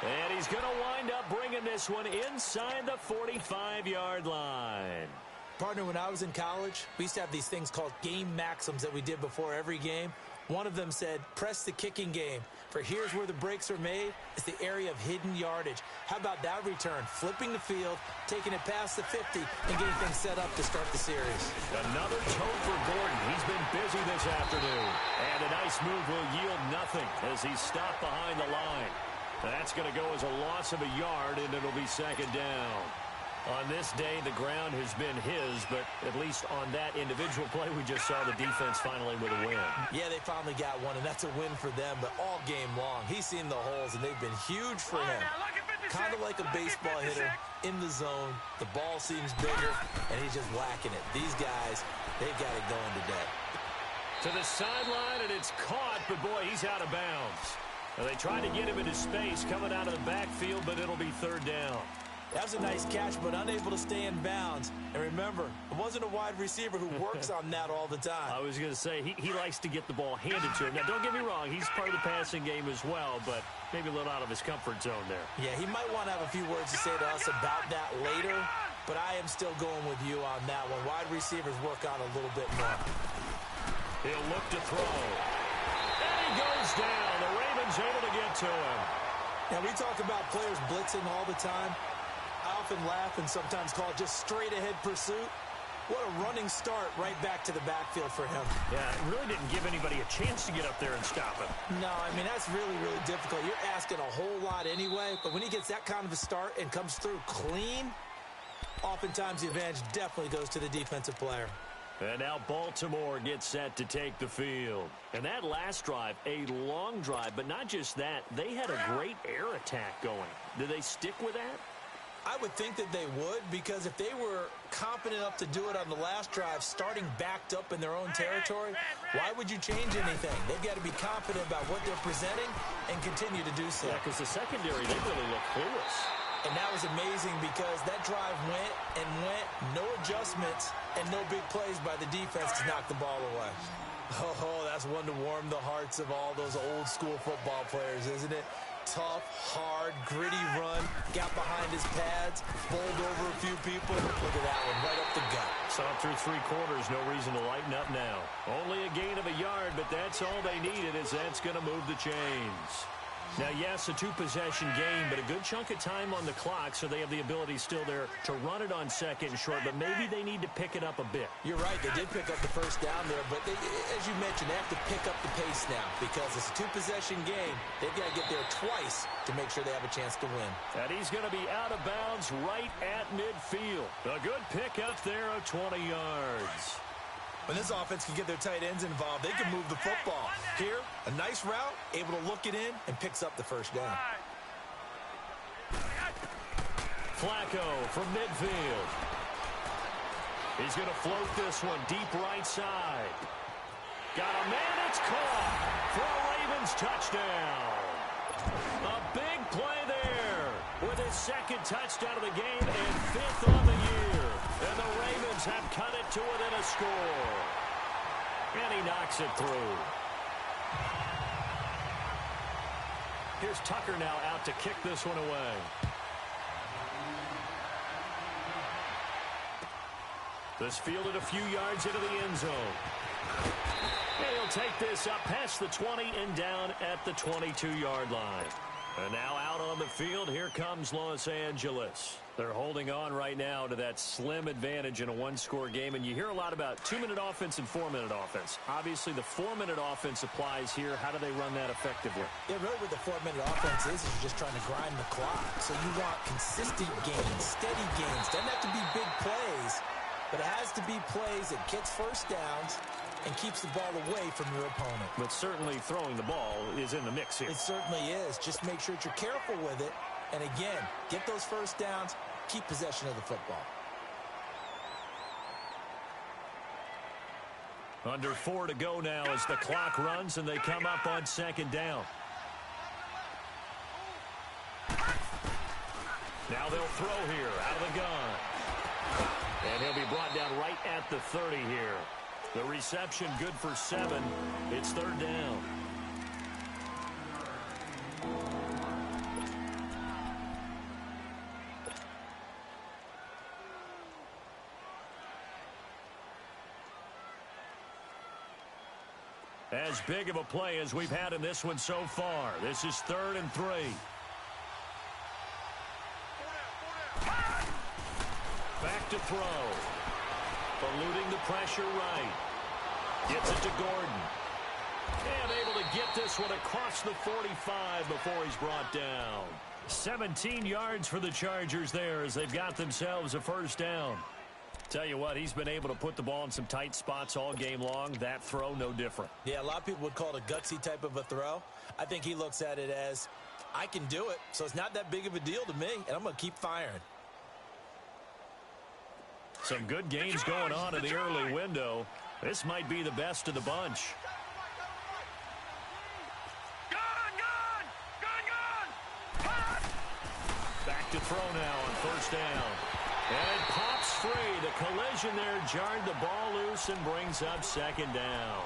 And he's going to wind up bringing this one inside the 45-yard line. Partner, when I was in college, we used to have these things called game maxims that we did before every game. One of them said, press the kicking game. For here's where the breaks are made. It's the area of hidden yardage. How about that return? Flipping the field, taking it past the 50, and getting things set up to start the series. Another toe for Gordon. He's been busy this afternoon. And a nice move will yield nothing as he's stopped behind the line. That's going to go as a loss of a yard, and it'll be second down. On this day, the ground has been his, but at least on that individual play, we just saw the defense finally with a win. Yeah, they finally got one, and that's a win for them, but all game long, he's seen the holes, and they've been huge for him. Kind of like a baseball hitter in the zone. The ball seems bigger, and he's just whacking it. These guys, they've got it going today. To the sideline, and it's caught, but boy, he's out of bounds. Now, they tried to get him into space coming out of the backfield, but it'll be third down. That was a nice catch, but unable to stay in bounds. And remember, it wasn't a wide receiver who works on that all the time. I was going to say, he likes to get the ball handed to him. Now, don't get me wrong, he's part of the passing game as well, but maybe a little out of his comfort zone there. Yeah, he might want to have a few words to say to us about that later, but I am still going with you on that one. Wide receivers work on a little bit more. He'll look to throw. And he goes down. The Ravens able to get to him. Now, we talk about players blitzing all the time. I often laugh and sometimes call it just straight-ahead pursuit. What a running start right back to the backfield for him. Yeah, it really didn't give anybody a chance to get up there and stop him. No, I mean, that's really, really difficult. You're asking a whole lot anyway, but when he gets that kind of a start and comes through clean, oftentimes the advantage definitely goes to the defensive player. And now Baltimore gets set to take the field. And that last drive, a long drive, but not just that. They had a great air attack going. Did they stick with that? I would think that they would, because if they were confident enough to do it on the last drive, starting backed up in their own territory, why would you change anything? They've got to be confident about what they're presenting and continue to do so. Yeah, because the secondary, they really look clueless. And that was amazing because that drive went and went, no adjustments, and no big plays by the defense to knock the ball away. Oh, that's one to warm the hearts of all those old school football players, isn't it? Tough, hard, gritty run, got behind his pads, bowled over a few people. Look at that one, right up the gut. Saw through three quarters, no reason to lighten up now. Only a gain of a yard, but that's all they needed, as that's going to move the chains. Now, yes, a two-possession game, but a good chunk of time on the clock, so they have the ability still there to run it on second and short, but maybe they need to pick it up a bit. You're right, they did pick up the first down there, but they, as you mentioned, they have to pick up the pace now because it's a two-possession game. They've got to get there twice to make sure they have a chance to win. And he's going to be out of bounds right at midfield. A good pickup there of 20 yards. When this offense can get their tight ends involved, they can move the football. Here, a nice route, able to look it in, and picks up the first down. Flacco from midfield. He's going to float this one deep right side. Got a man, it's caught for a Ravens touchdown. A big play there with his second touchdown of the game and fifth on the year. And the Ravens have cut it to within a score. And he knocks it through. Here's Tucker now out to kick this one away. This fielded a few yards into the end zone. And he'll take this up past the 20 and down at the 22-yard line. And now out on the field, here comes Los Angeles. They're holding on right now to that slim advantage in a one-score game. And you hear a lot about 2-minute offense and 4-minute offense. Obviously, the 4-minute offense applies here. How do they run that effectively? Yeah, really what the 4-minute offense is you're just trying to grind the clock. So you want consistent gains, steady gains. Doesn't have to be big plays, but it has to be plays that gets first downs and keeps the ball away from your opponent. But certainly throwing the ball is in the mix here. It certainly is. Just make sure that you're careful with it. And again, get those first downs, keep possession of the football. Under 4 to go now as the clock runs and they come up on second down. Now they'll throw here out of the gun. And he'll be brought down right at the 30 here. The reception good for 7. It's third down. as big of a play as we've had in this one so far. This is 3rd and 3. Back to throw. Eluding the pressure right. Gets it to Gordon. And able to get this one across the 45 before he's brought down. 17 yards for the Chargers there as they've got themselves a first down. Tell you what, he's been able to put the ball in some tight spots all game long. That throw, no different. Yeah, a lot of people would call it a gutsy type of a throw. I think he looks at it as, I can do it, so it's not that big of a deal to me, and I'm going to keep firing. Some good games going on in the early window. This might be the best of the bunch. Back to throw now on first down. And it pops free. The collision there jarred the ball loose and brings up second down.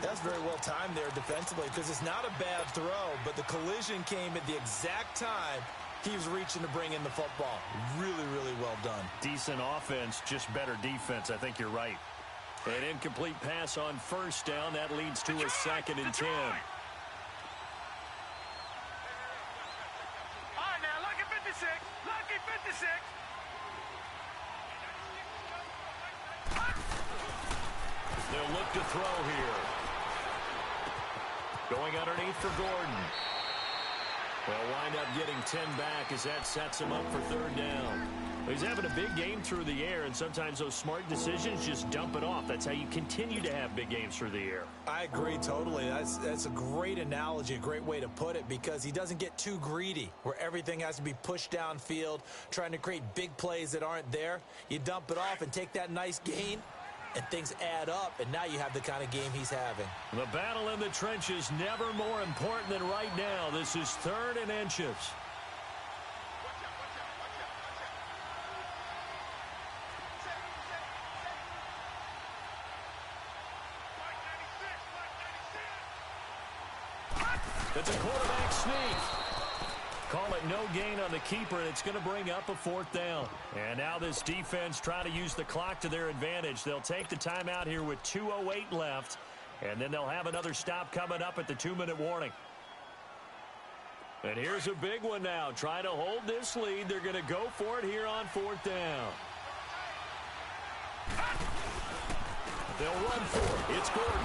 That's very well timed there defensively because it's not a bad throw, but the collision came at the exact time he was reaching to bring in the football. Really, really well done. Decent offense, just better defense. I think you're right. An incomplete pass on first down. That leads to a 2nd and 10. They'll look to throw here. Going underneath for Gordon. They'll wind up getting 10 back as that sets him up for 3rd down. He's having a big game through the air, and sometimes those smart decisions just dump it off. That's how you continue to have big games through the air. I agree totally. That's a great analogy, a great way to put it, because he doesn't get too greedy where everything has to be pushed downfield, trying to create big plays that aren't there. You dump it off and take that nice gain, and things add up, and now you have the kind of game he's having. The battle in the trenches never more important than right now. This is 3rd and inches. It's a quarterback sneak. Call it no gain on the keeper, and it's going to bring up a 4th down. And now this defense trying to use the clock to their advantage. They'll take the timeout here with 2:08 left, and then they'll have another stop coming up at the 2-minute warning. And here's a big one now. Trying to hold this lead. They're going to go for it here on 4th down. They'll run for it. It's Gordon.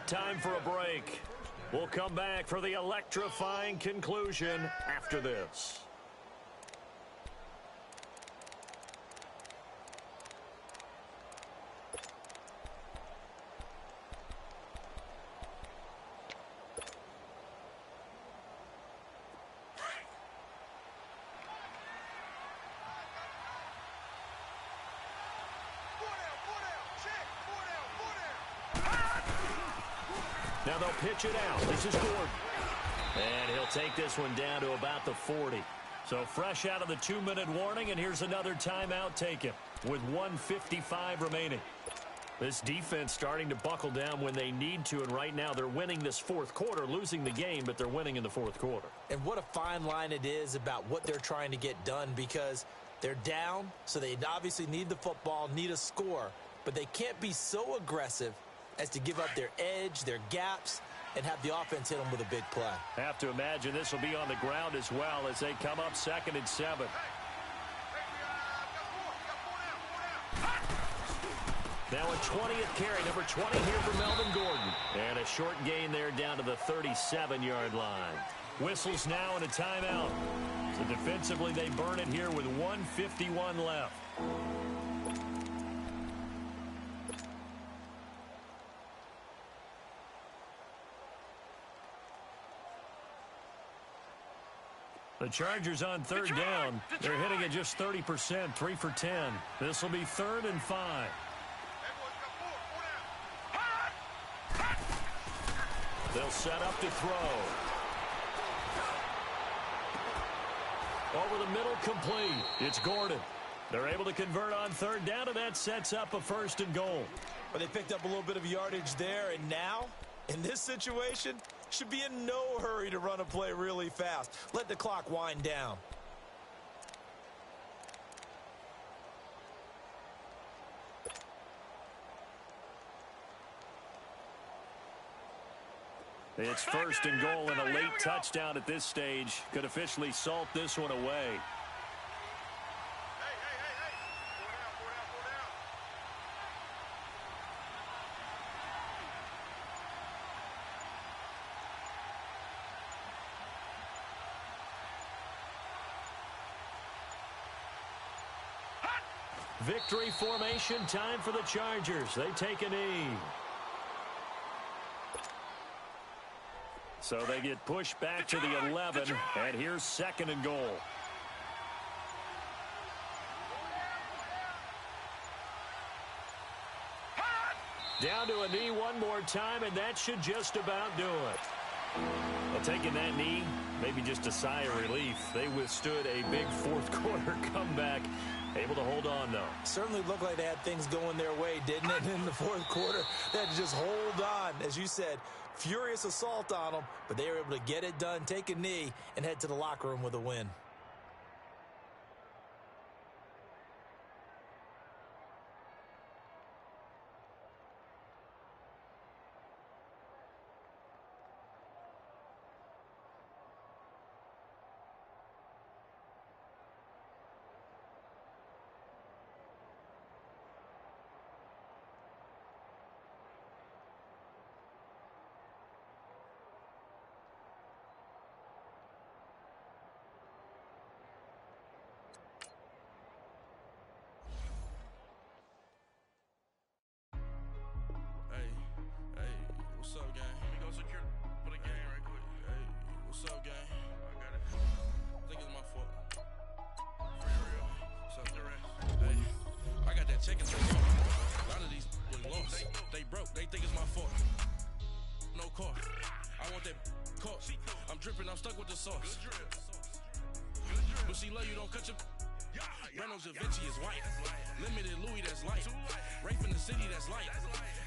Time for a break. We'll come back for the electrifying conclusion after this. Now they'll pitch it out. This is Gordon. And he'll take this one down to about the 40. So fresh out of the 2-minute warning, and here's another timeout taken with 1:55 remaining. This defense starting to buckle down when they need to, and right now they're winning this 4th quarter, losing the game, but they're winning in the 4th quarter. And what a fine line it is about what they're trying to get done, because they're down, so they obviously need the football, need a score, but they can't be so aggressive as to give up their edge, their gaps, and have the offense hit them with a big play. Have to imagine this will be on the ground as well as they come up 2nd and 7. Now a 20th carry, number 20 here for Melvin Gordon. And a short gain there down to the 37-yard line. Whistles now and a timeout. So defensively they burn it here with 1:51 left. The Chargers on 3rd down. They're hitting at just 30%, 3 for 10. This will be 3rd and 5. They'll set up to throw. Over the middle, complete. It's Gordon. They're able to convert on 3rd down, and that sets up a 1st and goal. But they picked up a little bit of yardage there, and now, in this situation, should be in no hurry to run a play really fast. Let the clock wind down. It's first and goal and a late touchdown at this stage. Could officially salt this one away. Victory formation, time for the Chargers. They take a knee. So they get pushed back to the 11, and here's second and goal. Down to a knee one more time, and that should just about do it. Well, taking that knee, maybe just a sigh of relief. They withstood a big fourth quarter comeback. Able to hold on, though. Certainly looked like they had things going their way, didn't it? In the fourth quarter, they had to just hold on. As you said, furious assault on them, but they were able to get it done, take a knee, and head to the locker room with a win. What's up, gang? Let me go secure for the game right quick. Hey, what's up, gang? I got it. I think it's my fault. For real. What's up, Hey, I got that check in the car. A lot of these was lost. They broke. They think it's my fault. No car. I want that caught. I'm dripping. I'm stuck with the sauce. But she love you, don't cut your... Reynolds Da Vinci is white. Limited Louis, that's light. Rafe in the city, that's light.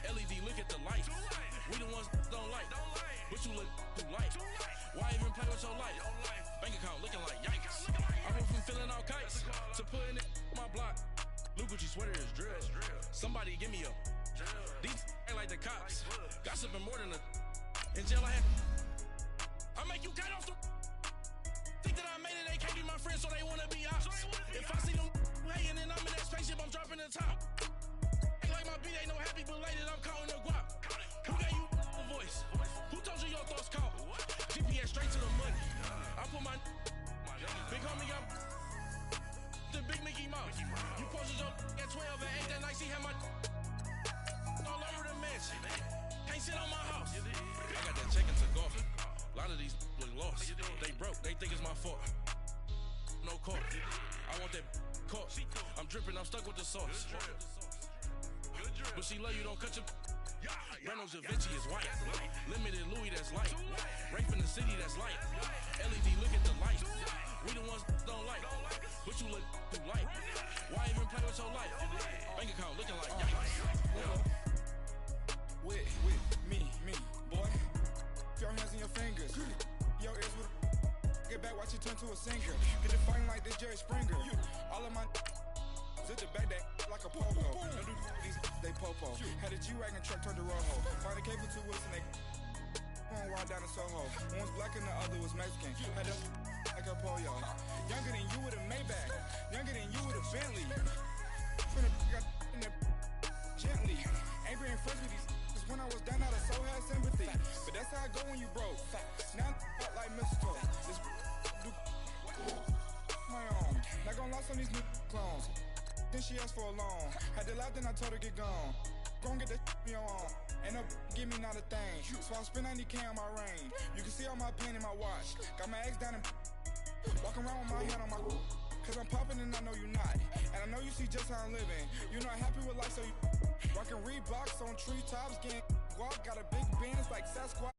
LED, look at the light. We the ones don't like. But you look too light. Why even play with your life? Bank account looking like yikes. I went from feeling all kites to putting it on my block. Blue Gucci sweater is drill. Somebody give me a. These ain't like the cops. Gossiping more than a. In jail I had. I make you cut off the. Think that I made it, they can't be my friends, so they wanna be ops. If I see them hating and I'm in that spaceship, I'm dropping the top. Ain't like my beat, ain't no happy belated, I'm counting the guap. Who gave you the voice? Who told you your thoughts count? GPS straight to the money. I put my big homie got the big Mickey Mouse. You posted your at 12 and 8 that night, she had my all over the mansion. Can't sit on my house. I got that check into golf. A lot of these was lost. They broke, they think it's my fault. No car. I want that caught. I'm dripping, I'm stuck with the sauce. But she love you, don't cut your. Reynolds Da Vinci is white. Limited Louis, that's light. Rafe in the city, that's light. LED, look at the light. We the ones don't like. But you look too light. Why even play with your life? Bank account looking like yikes. With me, boy. Your hands in your fingers. Your ears with get back, watch it turn to a singer. Get it fighting like this Jerry Springer. All of my zip the back that like a pogo. Don't do these, they popo. Had a G-Wagon truck turned to Rojo. Find a cable 2 wheels and they going wild down in Soho. One was black and the other was Mexican. Had a like a pollo. Younger than you with a Maybach. Younger than you with a Bentley. Finna got in there gently. Ain't being friends with these. When I was down, I so had sympathy. But that's how I go when you broke. Now I'm like mistletoe. This do my own. Not gonna lie on these new clones. Then she asked for a loan. Had to laugh, then I told her get gone. Gon' get that me on. Ain't no give me not a thing. So I spend 90K on my range. You can see all my pain in my watch. Got my ex down and walking around with my hand on my. Cause I'm popping and I know you not. And I know you see just how I'm living. You're not happy with life, so you rockin' Reeboks on treetops, getting guap. Got a big Benz like Sasquatch.